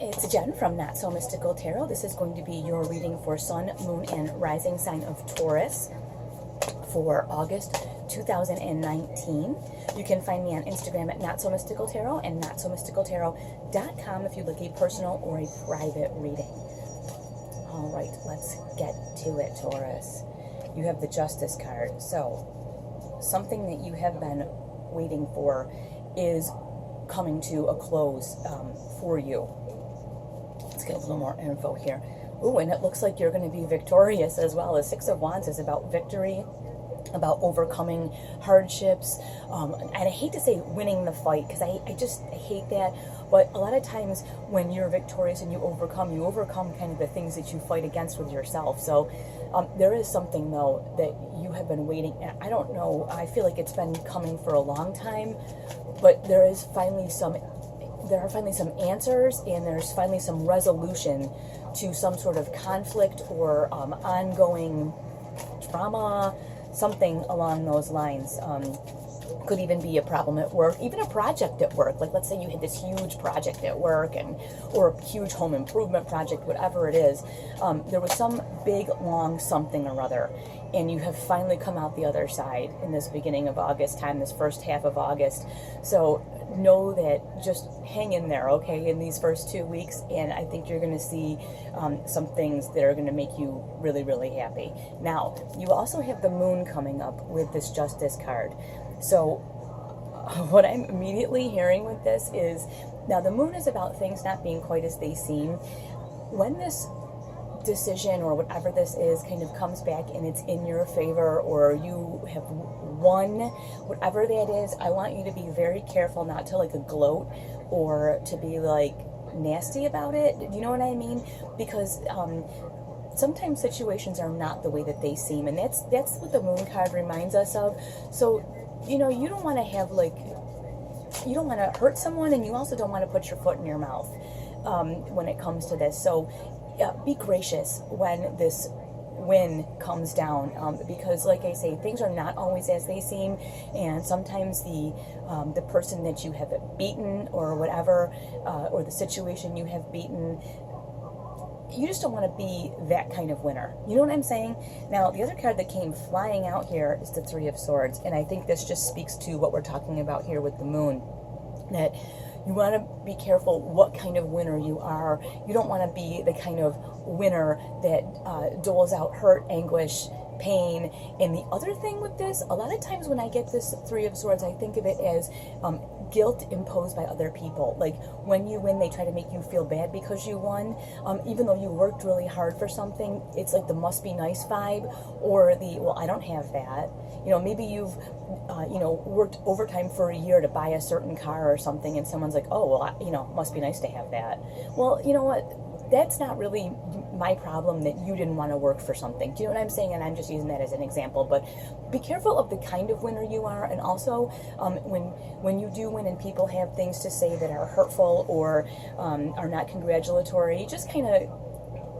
It's Jen from Not So Mystical Tarot. This is going to be your reading for Sun, Moon, and Rising sign of Taurus for August 2019. You can find me on Instagram at Not So Mystical Tarot and notsomysticaltarot.com if you'd like a personal or a private reading. All right, let's get to it, Taurus. You have the Justice card. So, something that you have been waiting for is coming to a close for you. Let's get a little more info here. Ooh, and it looks like you're going to be victorious as well. The Six of Wands is about victory, about overcoming hardships. And I hate to say winning the fight, because I hate that. But a lot of times when you're victorious and you overcome kind of the things that you fight against with yourself. So there is something, though, that you have been waiting. And I don't know, I feel like it's been coming for a long time, but there are finally some answers, and there's finally some resolution to some sort of conflict or ongoing trauma, something along those lines. Could even be a problem at work, even a project at work. Like, let's say you had this huge project at work, or a huge home improvement project, whatever it is. There was some big, long something or other, and you have finally come out the other side in this beginning of August time, this first half of August. So know that, just hang in there, okay, in these first 2 weeks, and I think you're going to see some things that are going to make you really, really happy. Now, you also have the Moon coming up with this Justice card. So what I'm immediately hearing with this is, now the Moon is about things not being quite as they seem. When this decision or whatever this is kind of comes back and it's in your favor, or you have won, whatever that is, I want you to be very careful not to like gloat or to be like nasty about it. You know what I mean? Because sometimes situations are not the way that they seem, and that's what the Moon card reminds us of. So, you know, you don't want to have you don't want to hurt someone, and you also don't want to put your foot in your mouth when it comes to this. So be gracious when this win comes down, because, like I say, things are not always as they seem, and sometimes the person that you have beaten or whatever, or the situation you have beaten, you just don't want to be that kind of winner. You know what I'm saying? Now, the other card that came flying out here is the Three of Swords, and I think this just speaks to what we're talking about here with the Moon, that you want to be careful what kind of winner you are. You don't want to be the kind of winner that doles out hurt, anguish, pain. And the other thing with this, a lot of times when I get this Three of Swords, I think of it as guilt imposed by other people. Like, when you win, they try to make you feel bad because you won, even though you worked really hard for something. It's like the must be nice vibe, or the, well, I don't have that. You know, maybe you've worked overtime for a year to buy a certain car or something, and someone's like, oh, well, must be nice to have that. Well, you know what? That's not really my problem that you didn't want to work for something. Do you know what I'm saying? And I'm just using that as an example. But be careful of the kind of winner you are. And also, when you do win and people have things to say that are hurtful or are not congratulatory, just kind of,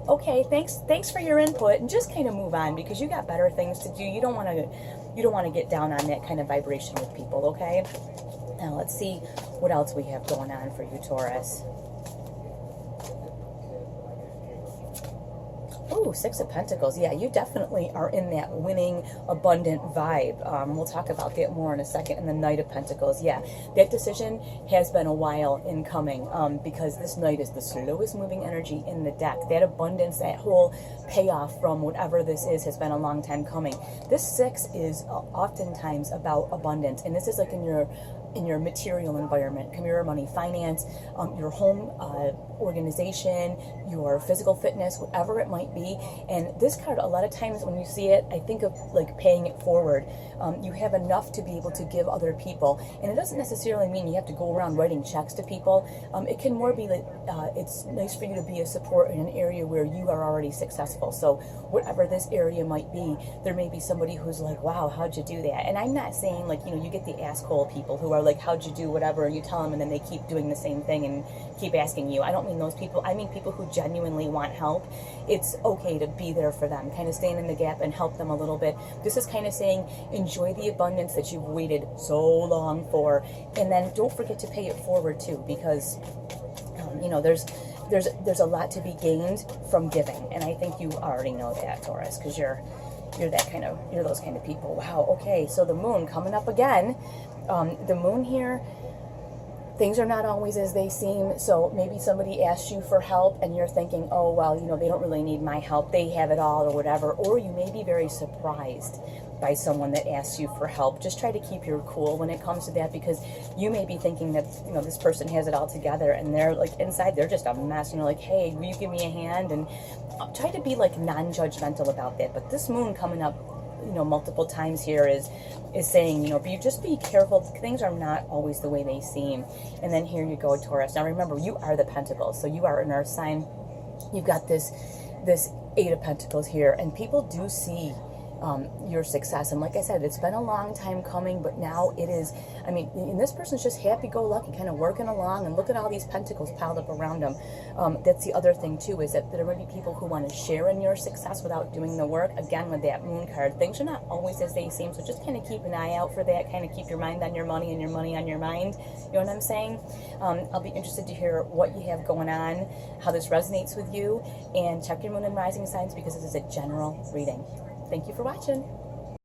okay, thanks for your input, and just kind of move on, because you got better things to do. You don't want to get down on that kind of vibration with people, okay? Now let's see what else we have going on for you, Taurus. Oh, Six of Pentacles. Yeah, you definitely are in that winning, abundant vibe. We'll talk about that more in a second. And the Knight of Pentacles. Yeah, that decision has been a while in coming, because this Knight is the slowest moving energy in the deck. That abundance, that whole payoff from whatever this is, has been a long time coming. This Six is oftentimes about abundance, and this is like in your material environment, career, money, finance, your home organization, your physical fitness, whatever it might be. And this card, a lot of times when you see it, I think of like paying it forward. You have enough to be able to give other people, and it doesn't necessarily mean you have to go around writing checks to people. It can more be like it's nice for you to be a support in an area where you are already successful. So whatever this area might be, there may be somebody who's like, wow, how'd you do that? And I'm not saying, like, you get the asshole people who are like, how'd you do whatever, and you tell them, and then they keep doing the same thing and keep asking you. I don't mean those people. I mean people who genuinely want help. It's okay to be there for them, kind of stand in the gap and help them a little bit. This is kind of saying, enjoy the abundance that you've waited so long for, and then don't forget to pay it forward too, because there's a lot to be gained from giving, and I think you already know that, Taurus, because you're those kind of people. Wow. Okay. So the moon coming up again. The moon here. Things are not always as they seem. So maybe somebody asks you for help and you're thinking, oh, well, they don't really need my help. They have it all or whatever. Or you may be very surprised by someone that asks you for help. Just try to keep your cool when it comes to that, because you may be thinking that, this person has it all together and they're like inside, they're just a mess. And you're like, hey, will you give me a hand? And try to be like non-judgmental about that. But this moon coming up, multiple times here is saying, just be careful. Things are not always the way they seem. And then here you go, Taurus. Now remember, you are the Pentacles, so you are an earth sign. You've got this Eight of Pentacles here, and people do see your success. And like I said, it's been a long time coming, but now it is. And this person's just happy-go-lucky, kind of working along, and look at all these pentacles piled up around them. That's the other thing too, is that there may be people who want to share in your success without doing the work. Again, with that moon card, things are not always as they seem, so just kind of keep an eye out for that. Kind of keep your mind on your money and your money on your mind. You know what I'm saying? I'll be interested to hear what you have going on, how this resonates with you, and check your moon and rising signs, because this is a general reading. Thank you for watching.